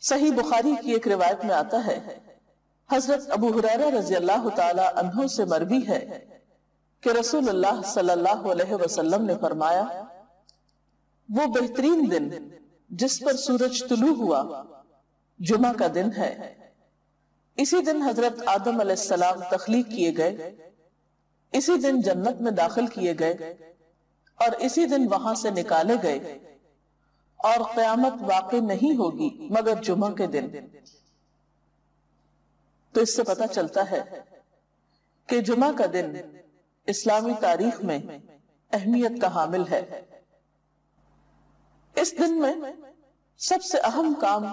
صحیح بخاری کی ایک روایت میں آتا ہے، حضرت ابو ہریرہ رضی اللہ تعالی عنہ سے مروی ہے کہ رسول اللہ صلی اللہ علیہ وسلم نے فرمایا، وہ بہترین دن جس پر سورج طلوع ہوا جمعہ کا دن ہے۔ اسی دن حضرت آدم علیہ السلام تخلیق کیے گئے، اسی دن جنت میں داخل کیے گئے اور اسی دن وہاں سے نکالے گئے، اور قیامت واقع نہیں ہوگی مگر جمعہ کے دن۔ تو اس سے پتہ چلتا ہے کہ جمعہ کا دن اسلامی تاریخ میں اہمیت کا حامل ہے۔ اس دن میں سب سے اہم کام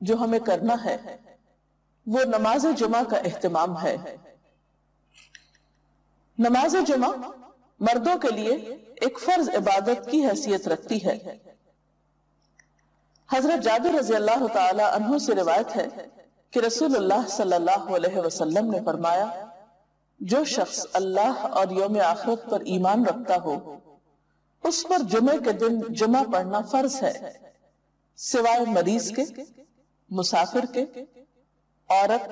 جو ہمیں کرنا ہے وہ نماز جمعہ کا اہتمام ہے۔ نماز جمعہ مردوں کے لیے ایک فرض عبادت کی حیثیت رکھتی ہے۔ حضرت جابر رضی اللہ تعالی عنہ سے روایت ہے کہ رسول اللہ صلی اللہ علیہ وسلم نے فرمایا، جو شخص اللہ اور یوم آخرت پر ایمان رکھتا ہو اس پر جمعے کے دن جمعہ پڑھنا فرض ہے، سوائے مریض کے، مسافر کے، عورت،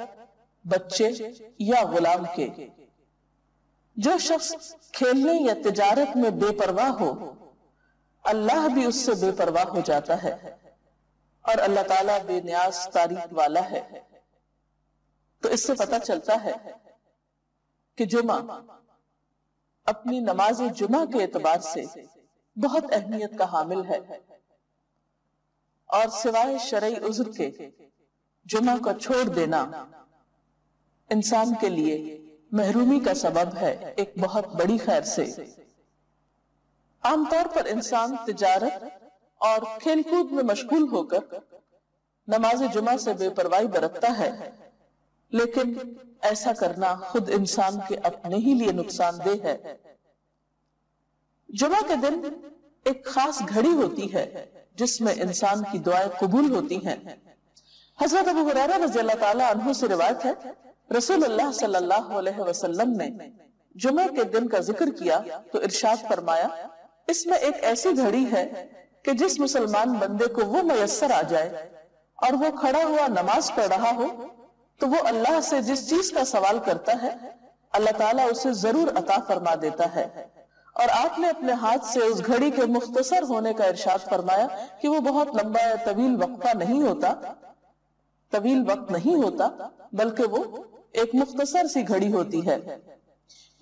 بچے یا غلام کے۔ جو شخص کھیلنے یا تجارت میں بے پرواہ ہو اللہ بھی اس سے بے پرواہ ہو جاتا ہے، اور اللہ تعالیٰ بے نیاز تعریف والا ہے۔ تو اس سے پتہ چلتا ہے کہ جمعہ اپنی نماز جمعہ کے اعتبار سے بہت اہمیت کا حامل ہے، اور سوائے شرعی عذر کے جمعہ کو چھوڑ دینا انسان کے لیے محرومی کا سبب ہے ایک بہت بڑی خیر سے۔ عام طور پر انسان تجارت اور کھیل کود میں مشغول ہو کر نماز جمعہ سے بے پرواہی برتتا ہے، لیکن ایسا کرنا خود انسان کے اپنے ہی لیے نقصان دہ ہے۔ جمعہ کے دن ایک خاص گھڑی ہوتی ہے جس میں انسان کی دعائیں قبول ہوتی ہیں۔ حضرت ابو ہریرہ رضی اللہ تعالی عنہ سے روایت ہے، رسول اللہ صلی اللہ علیہ وسلم نے جمعہ کے دن کا ذکر کیا تو ارشاد فرمایا، اس میں ایک ایسی گھڑی ہے کہ جس مسلمان بندے کو وہ میسر آ جائے اور وہ کھڑا ہوا نماز پڑھ رہا ہو تو وہ اللہ سے جس چیز کا سوال کرتا ہے اللہ تعالیٰ اسے ضرور عطا فرما دیتا ہے۔ اور آپ نے اپنے ہاتھ سے اس گھڑی کے مختصر ہونے کا ارشاد فرمایا کہ وہ بہت لمبا یا طویل وقفہ نہیں ہوتا، طویل وقت نہیں ہوتا، بلکہ وہ ایک مختصر سی گھڑی ہوتی ہے۔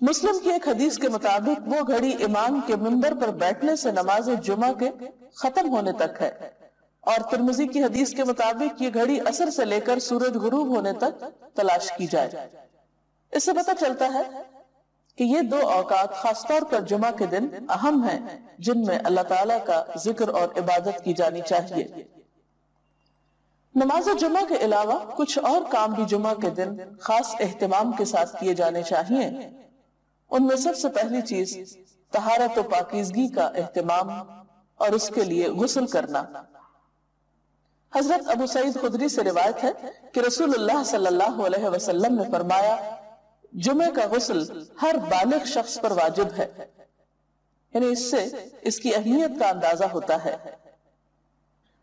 مسلم کی ایک حدیث کے مطابق وہ گھڑی امام کے منبر پر بیٹھنے سے نماز جمعہ کے ختم ہونے تک ہے، اور ترمذی کی حدیث کے مطابق یہ گھڑی عصر سے لے کر سورج غروب ہونے تک تلاش کی جائے۔ اس سے پتہ چلتا ہے کہ یہ دو اوقات خاص طور پر جمعہ کے دن اہم ہیں جن میں اللہ تعالیٰ کا ذکر اور عبادت کی جانی چاہیے۔ نماز جمعہ کے علاوہ کچھ اور کام بھی جمعہ کے دن خاص اہتمام کے ساتھ کیے جانے چاہیے۔ ان میں سب سے پہلی چیز طہارت و پاکیزگی کا اہتمام اور اس کے لیے غسل کرنا۔ حضرت ابو سعید خدری سے روایت ہے کہ رسول اللہ صلی اللہ علیہ وسلم نے فرمایا، جمعہ کا غسل ہر بالغ شخص پر واجب ہے، یعنی اس سے اس کی اہمیت کا اندازہ ہوتا ہے۔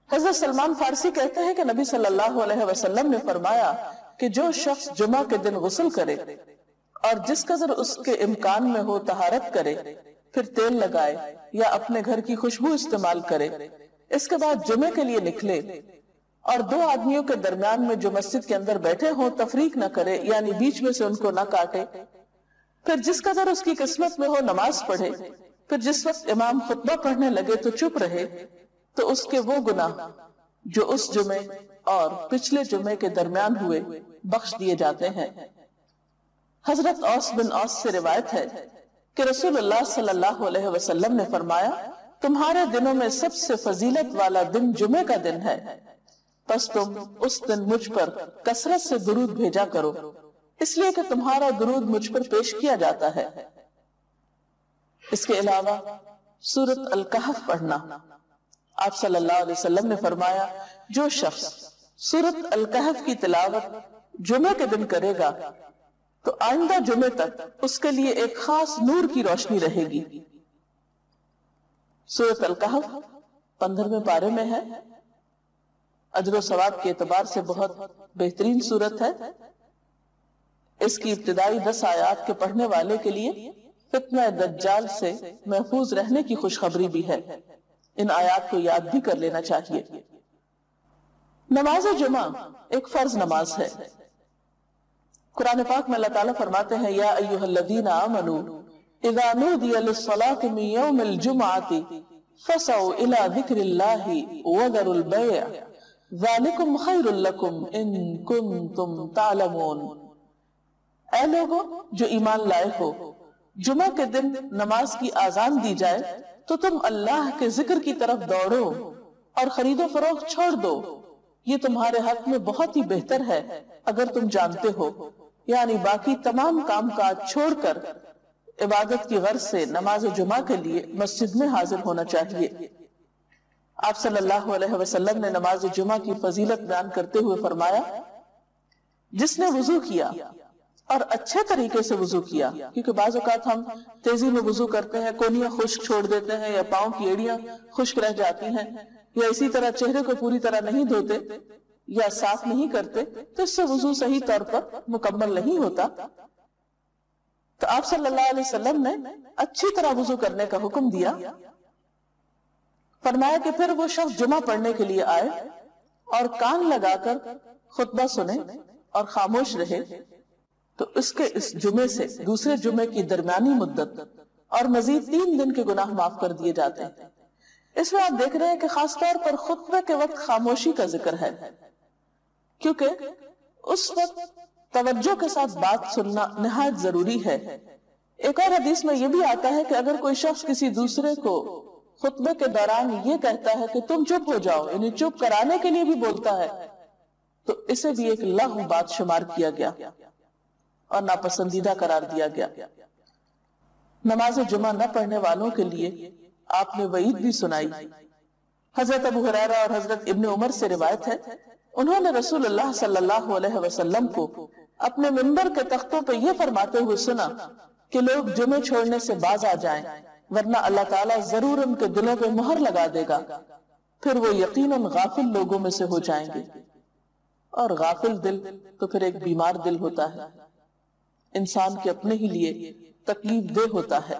حضرت سلمان فارسی کہتے ہیں کہ نبی صلی اللہ علیہ وسلم نے فرمایا کہ جو شخص جمعہ کے دن غسل کرے اور جس قدر اس کے امکان میں ہو طہارت کرے، پھر تیل لگائے یا اپنے گھر کی خوشبو استعمال کرے، اس کے بعد جمعے کے لیے نکلے اور دو آدمیوں کے درمیان میں جو مسجد کے اندر بیٹھے ہوں تفریق نہ کرے، یعنی بیچ میں سے ان کو نہ کاٹے، پھر جس قدر اس کی قسمت میں ہو نماز پڑھے، پھر جس وقت امام خطبہ پڑھنے لگے تو چپ رہے، تو اس کے وہ گناہ جو اس جمعے اور پچھلے جمعے کے درمیان ہوئے بخش دیے جاتے ہیں۔ حضرت اوس بن اوس سے روایت ہے کہ رسول اللہ صلی اللہ علیہ وسلم نے فرمایا، تمہارے دنوں میں سب سے فضیلت والا دن جمعے کا دن ہے، پس تم اس دن مجھ پر کثرت سے درود بھیجا کرو، اس لیے کہ تمہارا درود مجھ پر پیش کیا جاتا ہے۔ اس کے علاوہ سورۃ الکہف پڑھنا۔ آپ صلی اللہ علیہ وسلم نے فرمایا، جو شخص سورۃ الکہف کی تلاوت جمعے کے دن کرے گا تو آئندہ جمعے تک اس کے لیے ایک خاص نور کی روشنی رہے گی۔ سورۃ الکہف 15ویں پارے میں ہے۔ اجر و ثواب کے اعتبار سے بہت بہترین صورت ہے۔ اس کی ابتدائی 10 آیات کے پڑھنے والے کے لیے فتنہ دجال سے محفوظ رہنے کی خوشخبری بھی ہے۔ ان آیات کو یاد بھی کر لینا چاہیے۔ نماز جمعہ ایک فرض نماز ہے۔ قرآن پاک میں اللہ تعالیٰ فرماتے ہیں یا ایھا الذین آمنوا اذا نودی للصلاۃ من یوم الجمعۃ فسعوا الی ذکر اللہ وذروا البیع ذالکم خیر لکم ان کنتم تعلمون۔ اے لوگوں جو ایمان لائے ہو، جمعہ کے دن نماز کی آذان دی جائے تو تم اللہ کے ذکر کی طرف دوڑو اور خرید و فروخت چھوڑ دو، یہ تمہارے حق میں بہت ہی بہتر ہے اگر تم جانتے ہو۔ یعنی باقی تمام کام کاج چھوڑ کر عبادت کی غرض سے نماز جمعہ کے لیے مسجد میں حاضر ہونا چاہیے۔ آپ صلی اللہ علیہ وسلم نے نماز جمعہ کی فضیلت بیان کرتے ہوئے فرمایا، جس نے وضو کیا اور اچھے طریقے سے وضو کیا، کیونکہ بعض اوقات ہم تیزی میں وضو کرتے ہیں، کونیاں خشک چھوڑ دیتے ہیں یا پاؤں کی ایڑیاں خشک رہ جاتی ہیں، یا اسی طرح چہرے کو پوری طرح نہیں دھوتے یا صاف نہیں کرتے، تو اس سے وضو صحیح طور پر مکمل نہیں ہوتا۔ تو آپ صلی اللہ علیہ وسلم نے اچھی طرح وضو کرنے کا حکم دیا، فرمایا کہ پھر وہ شخص جمعہ پڑھنے کے لیے آئے اور کان لگا کر خطبہ سنے اور خاموش رہے، تو اس کے اس جمعے سے دوسرے جمعے کی درمیانی مدت اور مزید 3 دن کے گناہ معاف کر دیے جاتے ہیں۔ اس میں آپ دیکھ رہے ہیں کہ خاص طور پر خطبہ کے وقت خاموشی کا ذکر ہے، کیونکہ اس وقت توجہ کے ساتھ بات سننا نہایت ضروری ہے۔ ایک اور حدیث میں یہ بھی آتا ہے کہ اگر کوئی شخص کسی دوسرے کو خطبے کے دوران یہ کہتا ہے کہ تم چپ ہو جاؤ، یعنی چپ کرانے کے لیے بھی بولتا ہے، تو اسے بھی ایک لغو بات شمار کیا گیا اور ناپسندیدہ قرار دیا گیا۔ نماز جمعہ نہ پڑھنے والوں کے لیے آپ نے وعید بھی سنائی۔ حضرت ابو ہریرہ اور حضرت ابن عمر سے روایت ہے، انہوں نے رسول اللہ صلی اللہ علیہ وسلم کو اپنے منبر کے تختوں پہ یہ فرماتے ہوئے سنا کہ لوگ جمعے چھوڑنے سے باز آ جائیں، ورنہ اللہ تعالیٰ ضرور ان کے دلوں پہ مہر لگا دے گا، پھر وہ یقیناً غافل لوگوں میں سے ہو جائیں گے۔ اور غافل دل تو پھر ایک بیمار دل ہوتا ہے، انسان کے اپنے ہی لیے تکلیف دہ ہوتا ہے۔